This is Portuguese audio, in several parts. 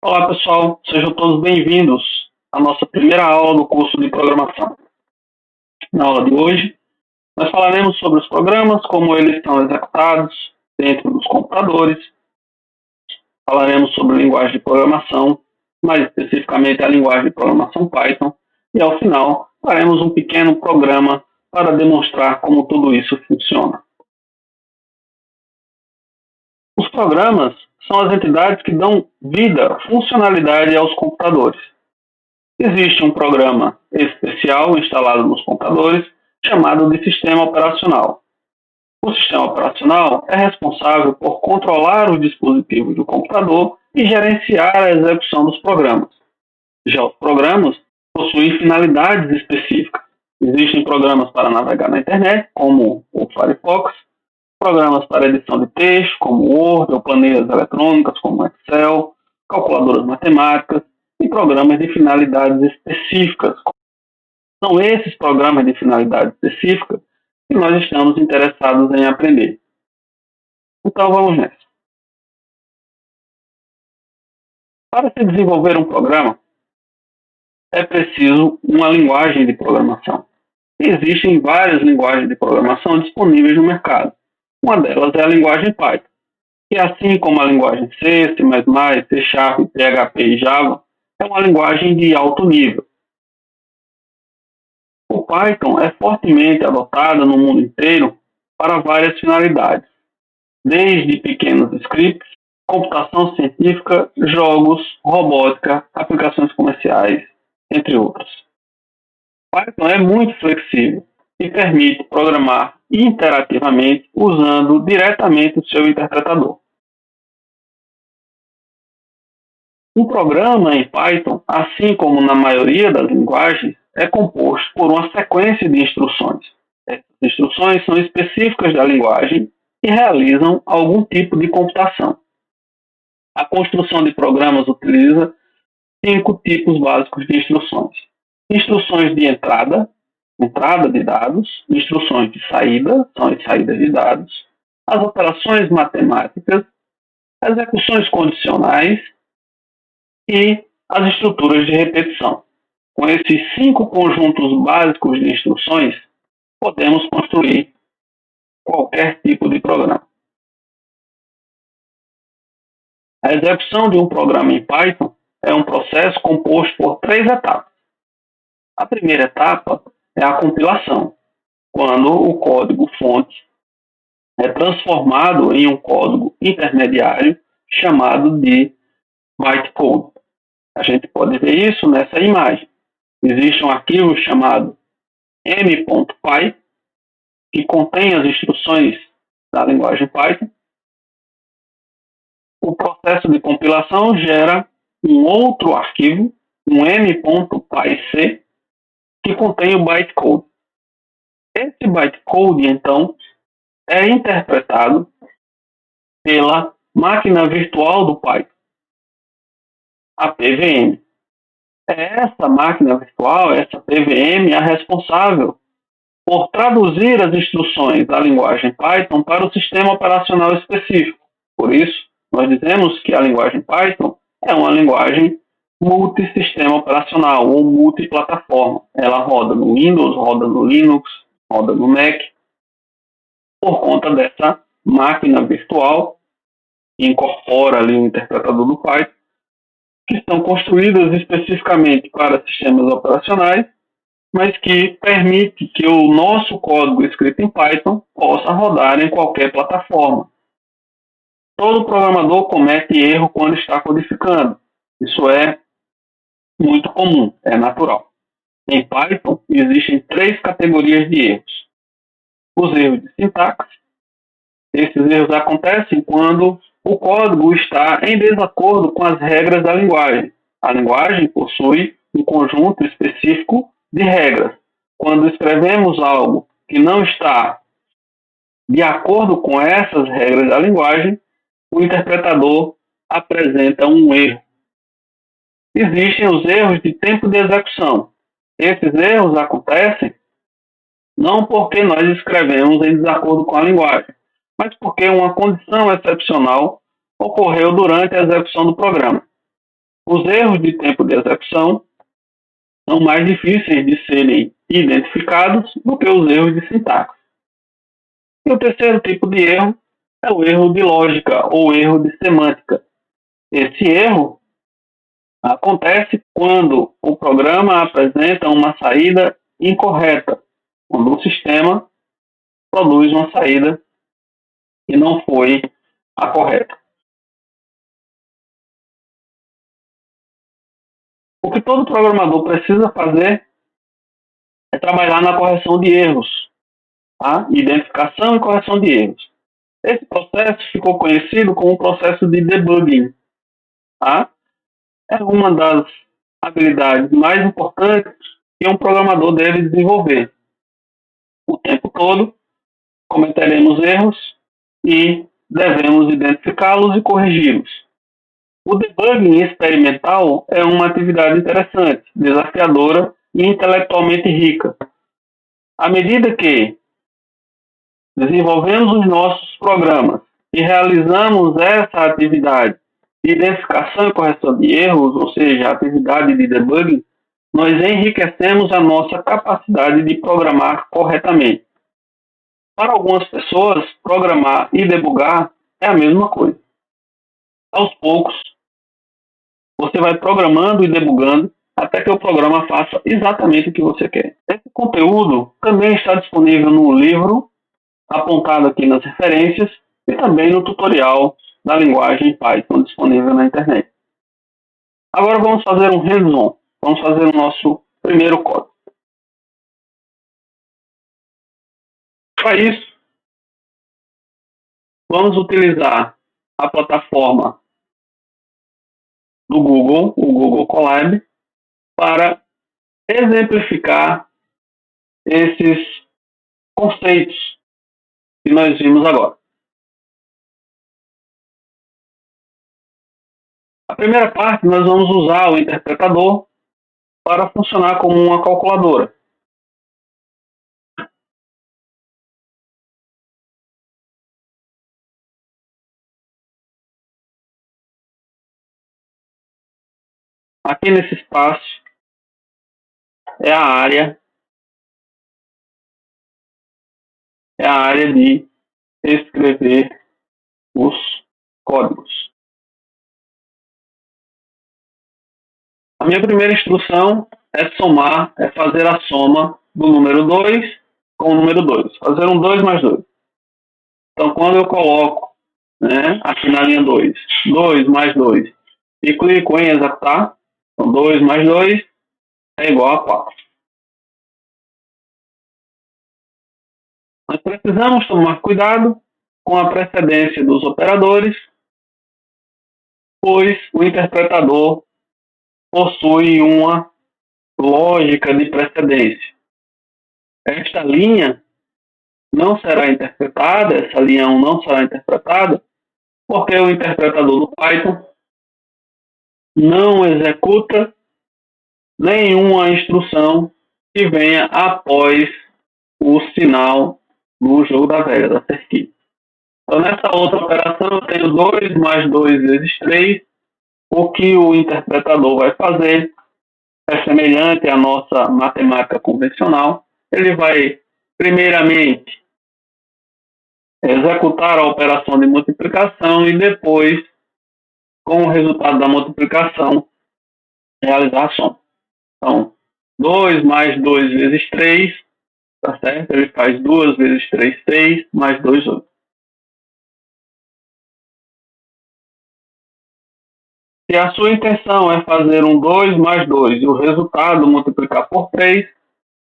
Olá pessoal, sejam todos bem-vindos à nossa primeira aula do curso de programação. Na aula de hoje, nós falaremos sobre os programas, como eles são executados dentro dos computadores, falaremos sobre a linguagem de programação, mais especificamente a linguagem de programação Python, e ao final faremos um pequeno programa para demonstrar como tudo isso funciona. Os programas são as entidades que dão vida, funcionalidade aos computadores. Existe um programa especial instalado nos computadores chamado de sistema operacional. O sistema operacional é responsável por controlar os dispositivos do computador e gerenciar a execução dos programas. Já os programas possuem finalidades específicas. Existem programas para navegar na internet, como o Firefox, programas para edição de texto, como Word, ou planilhas eletrônicas, como Excel, calculadoras matemáticas, e programas de finalidades específicas. São esses programas de finalidade específica que nós estamos interessados em aprender. Então vamos nessa. Para se desenvolver um programa, é preciso uma linguagem de programação. Existem várias linguagens de programação disponíveis no mercado. Uma delas é a linguagem Python, que assim como a linguagem C, C++, C Sharp, PHP e Java, é uma linguagem de alto nível. O Python é fortemente adotado no mundo inteiro para várias finalidades, desde pequenos scripts, computação científica, jogos, robótica, aplicações comerciais, entre outros. Python é muito flexível e permite programar interativamente usando diretamente o seu interpretador. Um programa em Python, assim como na maioria das linguagens, é composto por uma sequência de instruções. Essas instruções são específicas da linguagem e realizam algum tipo de computação. A construção de programas utiliza 5 tipos básicos de instruções. Instruções de entrada de dados, instruções de saída, são as saídas de dados, as operações matemáticas, execuções condicionais e as estruturas de repetição. Com esses 5 conjuntos básicos de instruções, podemos construir qualquer tipo de programa. A execução de um programa em Python é um processo composto por 3 etapas. A primeira etapa é a compilação, quando o código-fonte é transformado em um código intermediário chamado de bytecode. A gente pode ver isso nessa imagem. Existe um arquivo chamado m.py, que contém as instruções da linguagem Python. O processo de compilação gera um outro arquivo, um m.pyc, que contém o bytecode. Esse bytecode, então, é interpretado pela máquina virtual do Python, a PVM. Essa máquina virtual, essa PVM, é a responsável por traduzir as instruções da linguagem Python para o sistema operacional específico. Por isso, nós dizemos que a linguagem Python é uma linguagem multissistema operacional ou multiplataforma. Ela roda no Windows, roda no Linux, roda no Mac, por conta dessa máquina virtual que incorpora ali o interpretador do Python, que estão construídas especificamente para sistemas operacionais, mas que permite que o nosso código escrito em Python possa rodar em qualquer plataforma. Todo programador comete erro quando está codificando. Isso é muito comum, é natural. Em Python, existem 3 categorias de erros. Os erros de sintaxe. Esses erros acontecem quando o código está em desacordo com as regras da linguagem. A linguagem possui um conjunto específico de regras. Quando escrevemos algo que não está de acordo com essas regras da linguagem, o interpretador apresenta um erro. Existem os erros de tempo de execução. Esses erros acontecem não porque nós escrevemos em desacordo com a linguagem, mas porque uma condição excepcional ocorreu durante a execução do programa. Os erros de tempo de execução são mais difíceis de serem identificados do que os erros de sintaxe. E o terceiro tipo de erro é o erro de lógica ou erro de semântica. Esse erro acontece quando o programa apresenta uma saída incorreta, quando o sistema produz uma saída que não foi a correta. O que todo programador precisa fazer é trabalhar na correção de erros, tá? Identificação e correção de erros. Esse processo ficou conhecido como o processo de debugging. Tá? É uma das habilidades mais importantes que um programador deve desenvolver. O tempo todo cometeremos erros e devemos identificá-los e corrigi-los. O debugging experimental é uma atividade interessante, desafiadora e intelectualmente rica. À medida que desenvolvemos os nossos programas e realizamos essa atividade de identificação e correção de erros, ou seja, a atividade de debugging, nós enriquecemos a nossa capacidade de programar corretamente. Para algumas pessoas, programar e debugar é a mesma coisa. Aos poucos, você vai programando e debugando até que o programa faça exatamente o que você quer. Esse conteúdo também está disponível no livro, apontado aqui nas referências, e também no tutorial da linguagem Python disponível na internet. Agora vamos fazer um hands-on. Vamos fazer o nosso primeiro código. Para isso, vamos utilizar a plataforma do Google, o Google Colab, para exemplificar esses conceitos que nós vimos agora. A primeira parte, nós vamos usar o interpretador para funcionar como uma calculadora. Aqui nesse espaço é a área de escrever os códigos. A minha primeira instrução é somar, é fazer a soma do número 2 com o número 2. Fazer um 2 mais 2. Então, quando eu coloco, aqui na linha 2 mais 2, e clico em executar, então 2 mais 2 é igual a 4. Nós precisamos tomar cuidado com a precedência dos operadores, pois o interpretador possui uma lógica de precedência. Esta linha não será interpretada, essa linha 1 não será interpretada, porque o interpretador do Python não executa nenhuma instrução que venha após o sinal no jogo da velha, da cerquilha. Então, nessa outra operação, eu tenho 2 mais 2 vezes 3. O que o interpretador vai fazer é semelhante à nossa matemática convencional. Ele vai, primeiramente, executar a operação de multiplicação e depois, com o resultado da multiplicação, realizar a soma. Então, 2 mais 2 vezes 3, tá certo? Ele faz 2 vezes 3, 6, mais 2, 8. Se a sua intenção é fazer um 2 mais 2 e o resultado multiplicar por 3,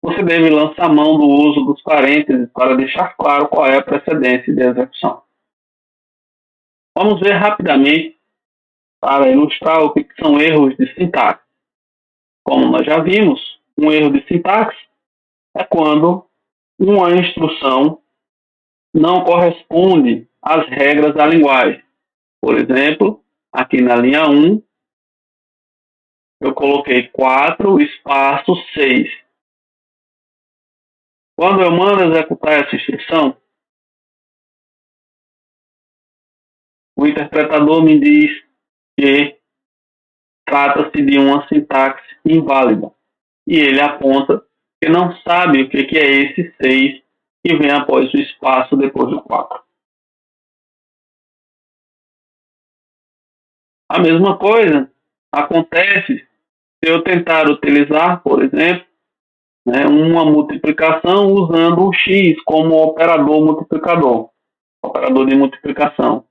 você deve lançar mão do uso dos parênteses para deixar claro qual é a precedência de execução. Vamos ver rapidamente para ilustrar o que são erros de sintaxe. Como nós já vimos, um erro de sintaxe é quando uma instrução não corresponde às regras da linguagem. Por exemplo, aqui na linha 1, eu coloquei 4 espaço 6. Quando eu mando executar essa instrução, o interpretador me diz que trata-se de uma sintaxe inválida. E ele aponta que não sabe o que é esse 6 que vem após o espaço depois do 4. A mesma coisa acontece se eu tentar utilizar, por exemplo, uma multiplicação usando o x como operador multiplicador, operador de multiplicação.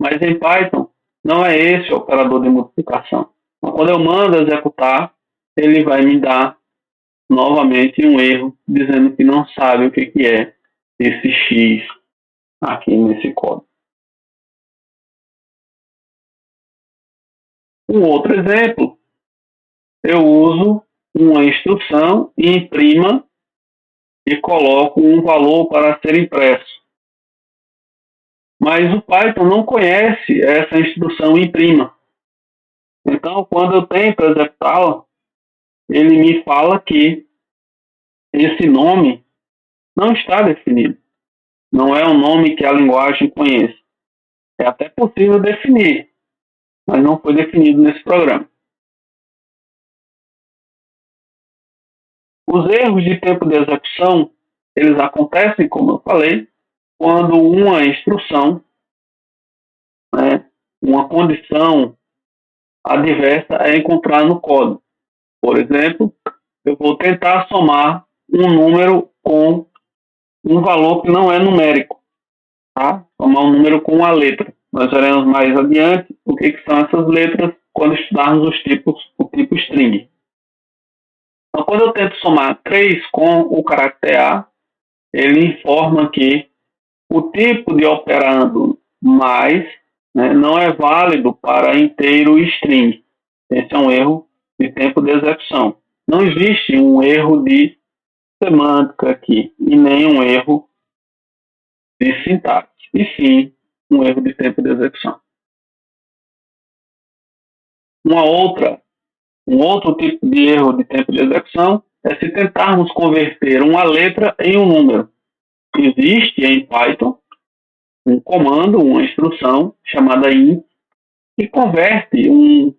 Mas em Python não é esse o operador de multiplicação. Então, quando eu mando executar, ele vai me dar novamente um erro, dizendo que não sabe o que é esse x aqui nesse código. Um outro exemplo, eu uso uma instrução e imprima e coloco um valor para ser impresso. Mas o Python não conhece essa instrução imprima. Então, quando eu tento executá-la, ele me fala que esse nome não está definido. Não é um nome que a linguagem conhece. É até possível definir, mas não foi definido nesse programa. Os erros de tempo de execução, eles acontecem, como eu falei, quando uma instrução, uma condição adversa é encontrada no código. Por exemplo, eu vou tentar somar um número com um valor que não é numérico, tá? Somar um número com uma letra. Nós veremos mais adiante o que são essas letras quando estudarmos o tipo string. Então, quando eu tento somar 3 com o caractere A, ele informa que o tipo de operando mais não é válido para inteiro string. Esse é um erro de tempo de execução. Não existe um erro de semântica aqui e nem um erro de sintaxe, e sim um erro de tempo de execução. Um outro tipo de erro de tempo de execução é se tentarmos converter uma letra em um número. Existe em Python um comando, uma instrução chamada int, que converte um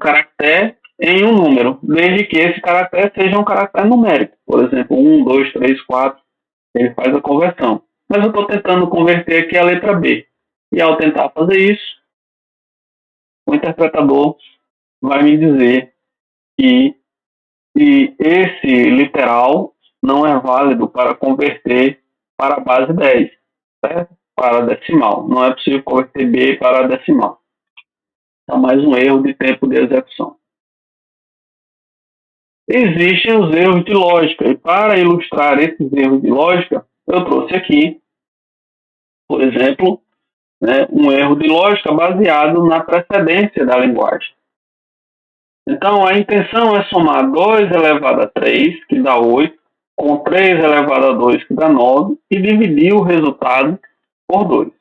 caractere em um número, desde que esse caractere seja um caractere numérico. Por exemplo, 1, 2, 3, 4, ele faz a conversão. Mas eu estou tentando converter aqui a letra B. E ao tentar fazer isso, o interpretador vai me dizer que esse literal não é válido para converter para a base 10, certo? Para a decimal. Não é possível converter B para a decimal. Então, mais um erro de tempo de execução. Existem os erros de lógica, e para ilustrar esses erros de lógica, eu trouxe aqui, por exemplo, um erro de lógica baseado na precedência da linguagem. Então, a intenção é somar 2 elevado a 3, que dá 8, com 3 elevado a 2, que dá 9, e dividir o resultado por 2.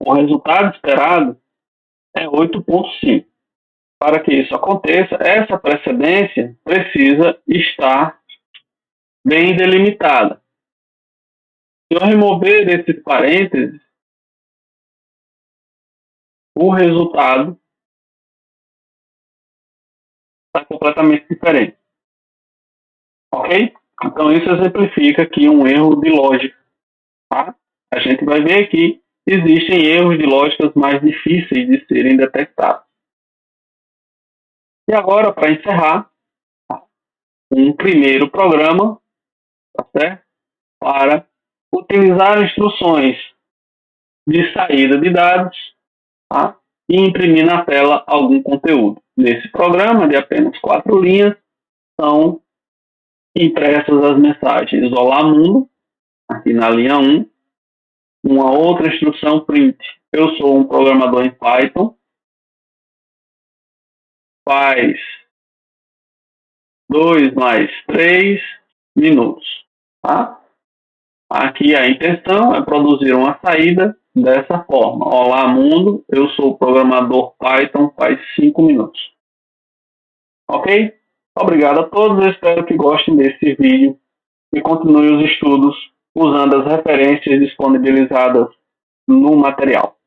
O resultado esperado é 8,5. Para que isso aconteça, essa precedência precisa estar bem delimitada. Se eu remover esses parênteses, o resultado está completamente diferente. Ok? Então, isso exemplifica aqui um erro de lógica. Tá? A gente vai ver aqui que existem erros de lógicas mais difíceis de serem detectados. E agora, para encerrar, um primeiro programa, tá certo? Para utilizar instruções de saída de dados, tá? E imprimir na tela algum conteúdo. Nesse programa, de apenas 4 linhas, são impressas as mensagens Olá Mundo, aqui na linha 1, uma outra instrução print. Eu sou um programador em Python, faz 2 mais 3 minutos. Tá? Aqui a intenção é produzir uma saída dessa forma. Olá mundo, eu sou programador Python, faz 5 minutos. Ok? Obrigado a todos, eu espero que gostem desse vídeo e continuem os estudos usando as referências disponibilizadas no material.